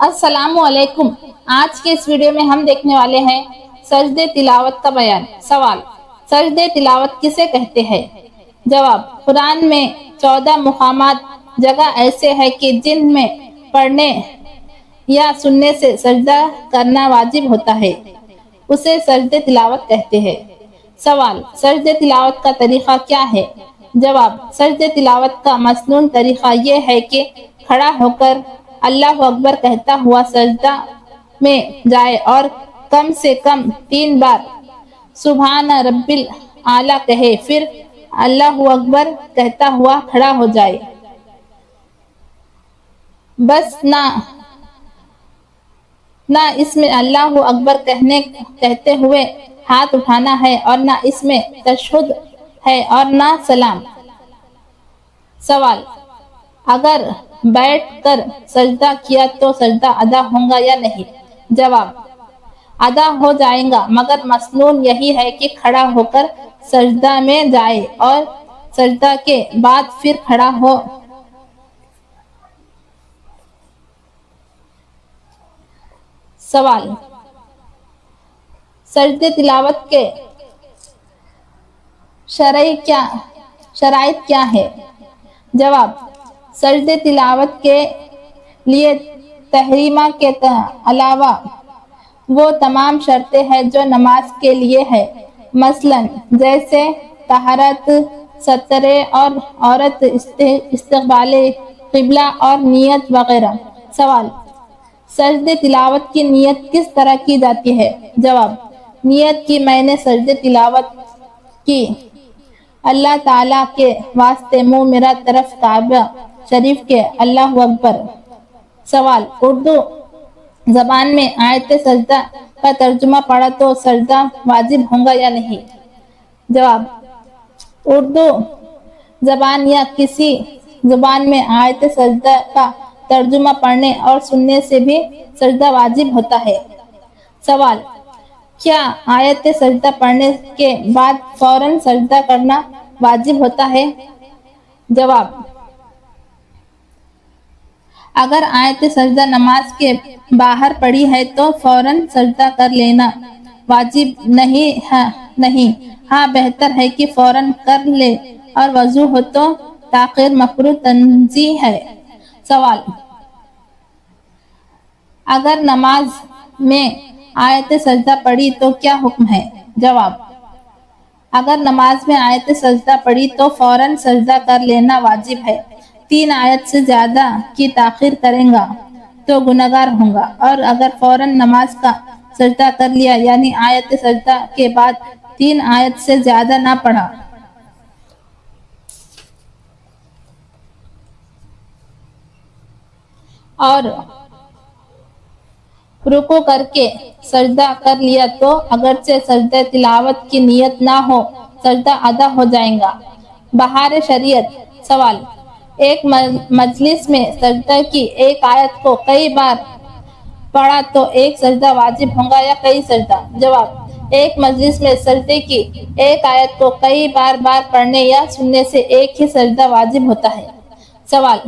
السلام علیکم۔ آج کے اس ویڈیو میں ہم دیکھنے والے ہیں سجدے تلاوت کا بیان۔ سوال: سجدے تلاوت کسے کہتے ہیں؟ جواب: قرآن میں 14 مقامات جگہ ایسے ہیں کہ جن میں پڑھنے یا سننے سے سجدہ کرنا واجب ہوتا ہے، اسے سجدے تلاوت کہتے ہیں۔ سوال: سجدے تلاوت کا طریقہ کیا ہے؟ جواب: سجدے تلاوت کا مسنون طریقہ یہ ہے کہ کھڑا ہو کر اللہ اکبر کہتا ہوا سجدہ میں جائے اور کم سے کم 3 بار سبحان رب الاعلیٰ کہے، پھر اللہ اکبر کہتا ہوا کھڑا ہو جائے۔ بس نہ اس میں اللہ اکبر کہتے ہوئے ہاتھ اٹھانا ہے اور نہ اس میں تشہد ہے اور نہ سلام۔ سوال: اگر بیٹھ کر سجدہ کیا تو سجدہ ادا ہوگا یا نہیں؟ جواب: ادا ہو جائے گا، مگر مسنون یہی ہے کہ کھڑا ہو کر سجدہ میں جائے اور سجدہ کے بعد پھر کھڑا ہو۔ سوال: سجدے تلاوت کے شرائط کیا ہے؟ جواب: سجدے تلاوت کے لیے تحریمہ کے علاوہ وہ تمام شرطیں ہیں جو نماز کے لیے ہے، مثلاً جیسے طہارت، سترے اور عورت، استقبال قبلہ اور نیت وغیرہ۔ سوال: سجدے تلاوت کی نیت کس طرح کی جاتی ہے؟ جواب: نیت کی میں نے سجدے تلاوت کی اللہ تعالیٰ کے واسطے منہ میرا طرف کعبہ شریف کے، اللہ اکبر۔ سوال: اردو زبان میں آیت سجدہ کا ترجمہ پڑھا تو سجدہ واجب ہوگا یا نہیں؟ جواب: اردو زبان یا کسی زبان میں آیت سجدہ کا ترجمہ پڑھنے اور سننے سے بھی سجدہ واجب ہوتا ہے۔ سوال: کیا آیت سجدہ پڑھنے کے بعد فوراً سجدہ کرنا واجب ہوتا ہے؟ جواب: اگر آیت سجدہ نماز کے باہر پڑھی ہے تو فوراً سجدہ کر لینا واجب نہیں، ہاں بہتر ہے کہ فوراً کر لے اور وضو ہو تو تاخیر مکروہ تنزیہ ہے۔ سوال: اگر نماز میں آیت سجدہ پڑھی تو کیا حکم ہے؟ جواب: اگر نماز میں آیت سجدہ پڑھی تو فوراً سجدہ کر لینا واجب ہے۔ 3 آیت سے زیادہ کی تاخیر کرے گا تو گنہگار ہوگا، اور اگر فوراً نماز کا سجدہ کر لیا یعنی آیت سجدہ کے بعد 3 آیت سے زیادہ نہ پڑھا اور رکوع کر کے سجدہ کر لیا تو اگرچہ سجدہ تلاوت کی نیت نہ ہو، سجدہ ادا ہو جائے گا۔ بہار شریعت۔ سوال: ایک مجلس میں سجدہ کی ایک آیت کو کئی بار پڑھا تو ایک سجدہ واجب ہوگا یا کئی سجدہ؟ جواب: ایک مجلس میں سجدے کی ایک آیت کو کئی بار پڑھنے یا سننے سے ایک ہی سجدہ واجب ہوتا ہے۔ سوال: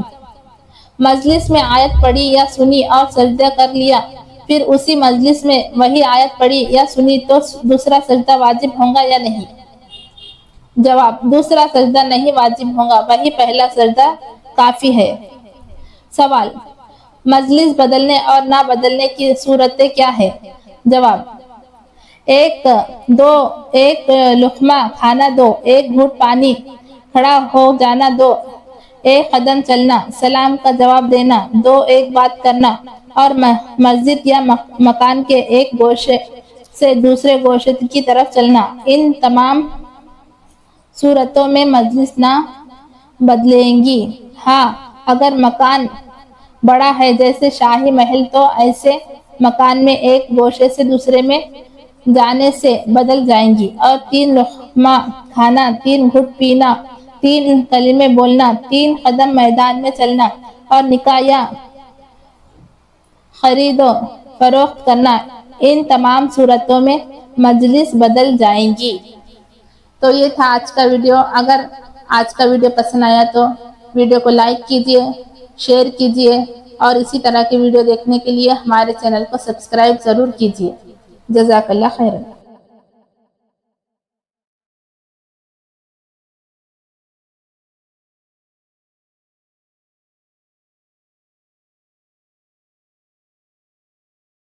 مجلس میں آیت پڑھی یا سنی اور سجدہ کر لیا، پھر اسی مجلس میں وہی آیت پڑھی یا سنی تو دوسرا سجدہ واجب ہوگا یا نہیں؟ جواب: دوسرا سجدہ نہیں واجب ہوگا، وہی پہلا سجدہ کافی ہے۔ سوال: مجلس بدلنے اور نہ بدلنے کی صورتیں کیا ہیں؟ جواب: ایک لقمہ کھانا 2، ایک گھونٹ پانی، کھڑا ہو جانا 2، ایک قدم چلنا، سلام کا جواب دینا 2، ایک بات کرنا اور مسجد یا مکان کے ایک گوشے سے دوسرے گوشے کی طرف چلنا۔ ان تمام صورتوں میں مجلس نہ بدلیں گی، ہاں اگر مکان بڑا ہے جیسے شاہی محل تو ایسے مکان میں ایک گوشے سے دوسرے میں جانے سے بدل جائیں گی، اور 3 لقمہ کھانا، 3 گھونٹ پینا، 3 کلمے بولنا، 3 قدم میدان میں چلنا اور نکاح یا خرید و فروخت کرنا، ان تمام صورتوں میں مجلس بدل جائیں گی۔ تو یہ تھا آج کا ویڈیو۔ اگر آج کا ویڈیو پسند آیا تو ویڈیو کو لائک کیجیے، شیئر کیجیے اور اسی طرح کی ویڈیو دیکھنے کے لیے ہمارے چینل کو سبسکرائب ضرور کیجیے۔ جزاک اللہ خیر۔